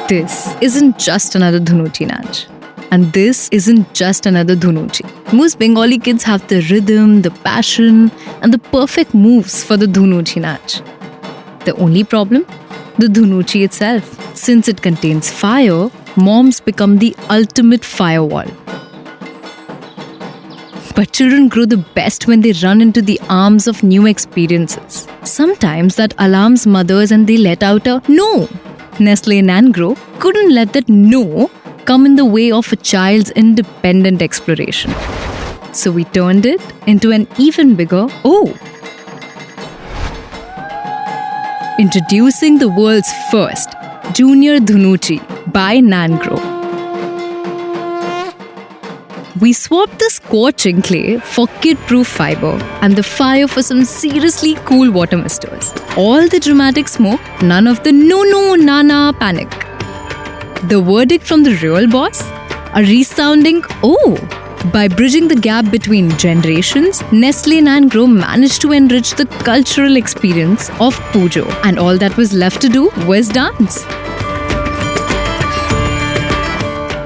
This isn't just another Dhunuchi Nach. And this isn't just another Dhunuchi. Most Bengali kids have the rhythm, the passion, and the perfect moves for the Dhunuchi Nach. The only problem? The Dhunuchi itself. Since it contains fire, moms become the ultimate firewall. But children grow the best when they run into the arms of new experiences. Sometimes that alarms mothers and they let out a no. Nestle Nangro couldn't let that no come in the way of a child's independent exploration. So we turned it into an even bigger oh. Introducing the world's first Junior Dhunuchi by Nangro. We swapped the scorching clay for kid-proof fiber and the fire for some seriously cool water misters. All the dramatic smoke, none of the no, na panic. The verdict from the real boss? A resounding oh! By bridging the gap between generations, Nestle Nangro managed to enrich the cultural experience of Pujo, and all that was left to do was dance.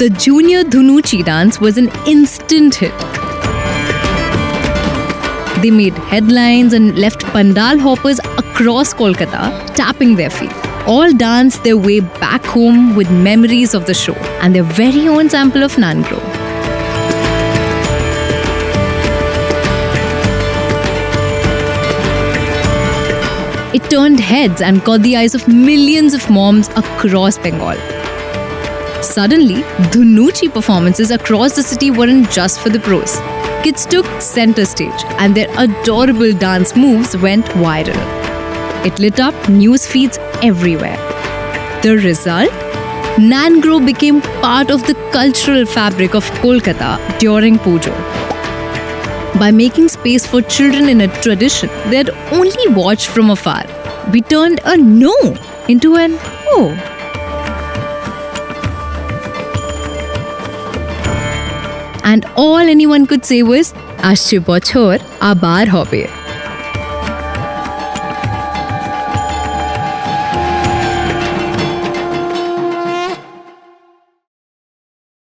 The Junior Dhunuchi dance was an instant hit. They made headlines and left pandal hoppers across Kolkata tapping their feet. All danced their way back home with memories of the show and their very own sample of Nangro. It turned heads and caught the eyes of millions of moms across Bengal. Suddenly, Dhunuchi performances across the city weren't just for the pros. Kids took center stage and their adorable dance moves went viral. It lit up news feeds everywhere. The result? Nangro became part of the cultural fabric of Kolkata during Pujo. By making space for children in a tradition they had only watched from afar, we turned a no into an oh. And all anyone could say was, Ashche bochhor abar hobe.